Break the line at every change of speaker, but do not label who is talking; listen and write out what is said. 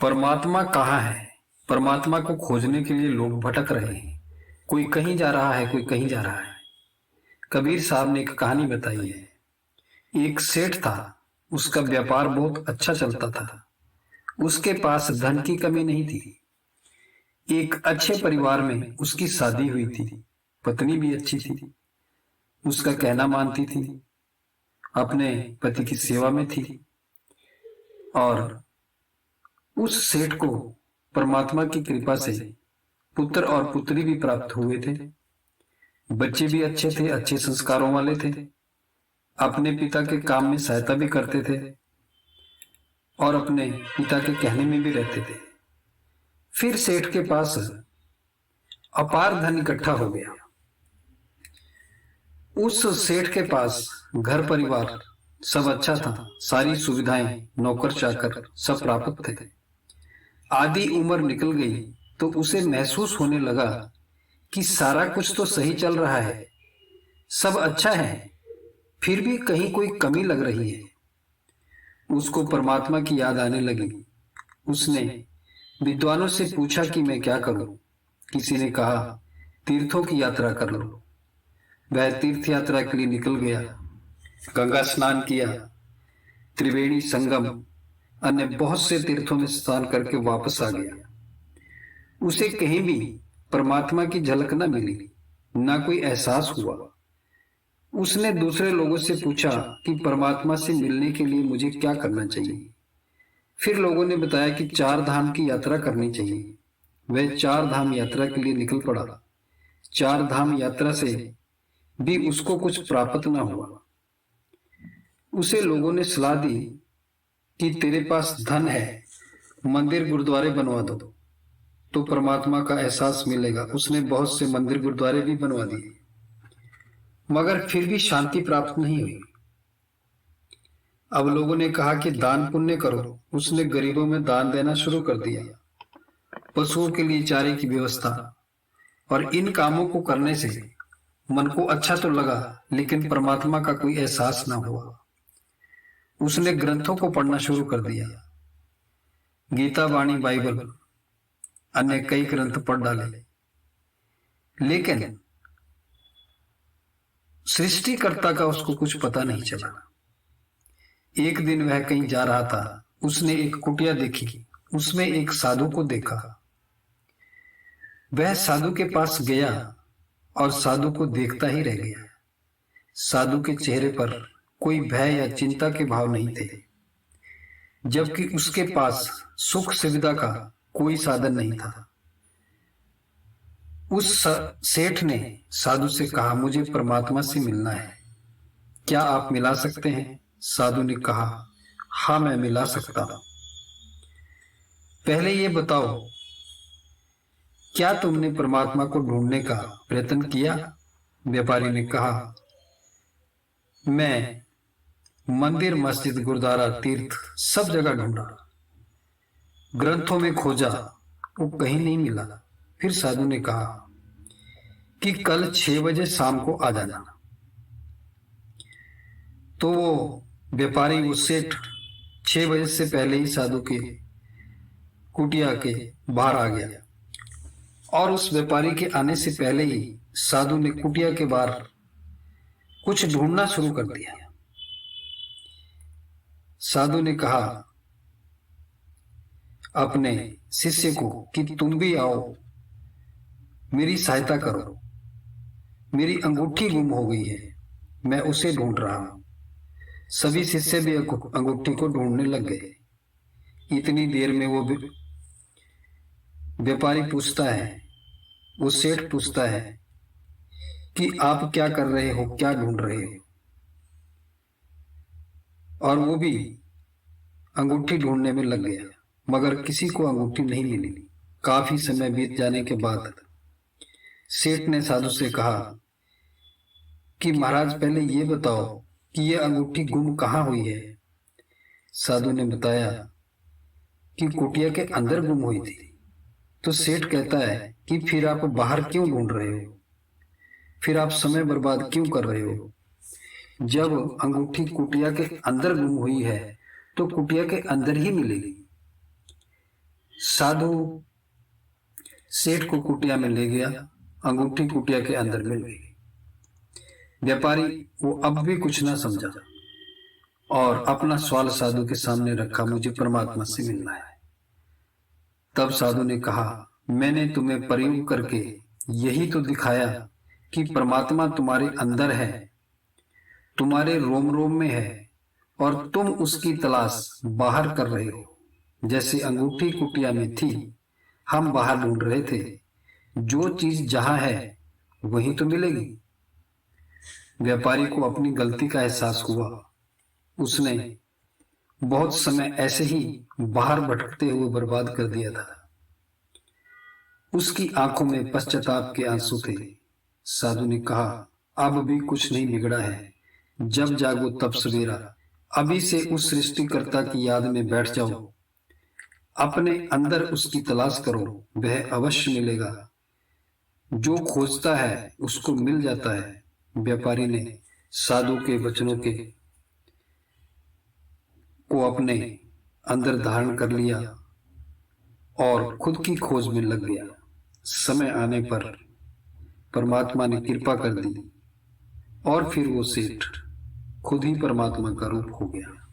परमात्मा कहाँ है? परमात्मा को खोजने के लिए लोग भटक रहे हैं। कोई कहीं जा रहा है, कोई कहीं जा रहा है। कबीर साहब ने एक कहानी बताई है। एक सेठ था, उसका व्यापार बहुत अच्छा चलता था। उसके पास धन की कमी नहीं थी। एक अच्छे परिवार में उसकी शादी हुई थी। पत्नी भी अच्छी थी, उसका कहना मानती थी, अपने पति की सेवा में थी। और उस सेठ को परमात्मा की कृपा से पुत्र और पुत्री भी प्राप्त हुए थे। बच्चे भी अच्छे थे, अच्छे संस्कारों वाले थे, अपने पिता के काम में सहायता भी करते थे और अपने पिता के कहने में भी रहते थे। फिर सेठ के पास अपार धन इकट्ठा हो गया। उस सेठ के पास घर परिवार सब अच्छा था, सारी सुविधाएं, नौकर चाकर सब प्राप्त थे। आधी उम्र निकल गई तो उसे महसूस होने लगा कि सारा कुछ तो सही चल रहा है, सब अच्छा है, फिर भी कहीं कोई कमी लग रही है। उसको परमात्मा की याद आने लगी। उसने विद्वानों से पूछा कि मैं क्या करूं। किसी ने कहा तीर्थों की यात्रा कर लो। वह तीर्थ यात्रा के लिए निकल गया, गंगा स्नान किया, त्रिवेणी संगम, अन्य बहुत से तीर्थों में स्नान करके वापस आ गया। उसे कहीं भी परमात्मा की झलक न मिली, न कोई एहसास हुआ। उसने दूसरे लोगों से पूछा कि परमात्मा से मिलने के लिए मुझे क्या करना चाहिए। फिर लोगों ने बताया कि 4 धाम की यात्रा करनी चाहिए। वह 4 धाम यात्रा के लिए निकल पड़ा। 4 धाम यात्रा से भी उसको कुछ प्राप्त न हुआ। उसे लोगों ने सलाह दी कि तेरे पास धन है, मंदिर गुरुद्वारे बनवा दो तो परमात्मा का एहसास मिलेगा। उसने बहुत से मंदिर गुरुद्वारे भी बनवा दिए, मगर फिर भी शांति प्राप्त नहीं हुई। अब लोगों ने कहा कि दान पुण्य करो। उसने गरीबों में दान देना शुरू कर दिया, पशुओं के लिए चारे की व्यवस्था, और इन कामों को करने से मन को अच्छा तो लगा, लेकिन परमात्मा का कोई एहसास न हुआ। उसने ग्रंथों को पढ़ना शुरू कर दिया, गीता, वाणी, बाइबल, अन्य कई ग्रंथ पढ़ डाले, लेकिन सृष्टिकर्ता का उसको कुछ पता नहीं चला। एक दिन वह कहीं जा रहा था, उसने एक कुटिया देखी, उसमें एक साधु को देखा। वह साधु के पास गया और साधु को देखता ही रह गया। साधु के चेहरे पर कोई भय या चिंता के भाव नहीं थे, जबकि उसके पास सुख सुविधा का कोई साधन नहीं था। उस सेठ ने साधु से कहा, मुझे परमात्मा से मिलना है, क्या आप मिला सकते हैं? साधु ने कहा, हाँ मैं मिला सकता हूं। पहले ये बताओ, क्या तुमने परमात्मा को ढूंढने का प्रयत्न किया? व्यापारी ने कहा, मैं मंदिर, मस्जिद, गुरुद्वारा, तीर्थ सब जगह ढूंढा, ग्रंथों में खोजा, वो कहीं नहीं मिला। फिर साधु ने कहा कि कल 6 बजे शाम को आ जाना। तो वो व्यापारी, वो सेठ 6 बजे से पहले ही साधु के कुटिया के बाहर आ गया, और उस व्यापारी के आने से पहले ही साधु ने कुटिया के बाहर कुछ ढूंढना शुरू कर दिया। साधु ने कहा अपने शिष्य को कि तुम भी आओ, मेरी सहायता करो, मेरी अंगूठी गुम हो गई है, मैं उसे ढूंढ रहा हूं। सभी शिष्य भी अंगूठी को ढूंढने लग गए। इतनी देर में वो व्यापारी पूछता है, वो सेठ पूछता है कि आप क्या कर रहे हो, क्या ढूंढ रहे हो? और वो भी अंगूठी ढूंढने में लग गया, मगर किसी को अंगूठी नहीं मिली। काफी समय बीत जाने के बाद सेठ ने साधु से कहा कि महाराज पहले ये बताओ कि ये अंगूठी गुम कहाँ हुई है? साधु ने बताया कि कुटिया के अंदर गुम हुई थी। तो सेठ कहता है कि फिर आप बाहर क्यों ढूंढ रहे हो, फिर आप समय बर्बाद क्यों कर रहे हो? जब अंगूठी कुटिया के अंदर गुम हुई है तो कुटिया के अंदर ही मिलेगी। साधु सेठ को कुटिया में ले गया। अंगूठी कुटिया के अंदर मिल गई। व्यापारी वो अब भी कुछ ना समझा और अपना सवाल साधु के सामने रखा, मुझे परमात्मा से मिलना है। तब साधु ने कहा, मैंने तुम्हें प्रयोग करके यही तो दिखाया कि परमात्मा तुम्हारे अंदर है, तुम्हारे रोम रोम में है और तुम उसकी तलाश बाहर कर रहे हो। जैसे अंगूठी कुटिया में थी, हम बाहर ढूंढ रहे थे। जो चीज जहां है वहीं तो मिलेगी। व्यापारी को अपनी गलती का एहसास हुआ। उसने बहुत समय ऐसे ही बाहर भटकते हुए बर्बाद कर दिया था। उसकी आंखों में पश्चाताप के आंसू थे। साधु ने कहा, अब भी कुछ नहीं बिगड़ा है। जब जागो तब सवेरा। अभी से उस सृष्टिकर्ता की याद में बैठ जाओ। अपने अंदर उसकी तलाश करो, वह अवश्य मिलेगा। जो खोजता है उसको मिल जाता है। व्यापारी ने साधु के वचनों को अपने अंदर धारण कर लिया और खुद की खोज में लग गया। समय आने पर परमात्मा ने कृपा कर दी और फिर वो सेठ खुद ही परमात्मा का रूप हो गया।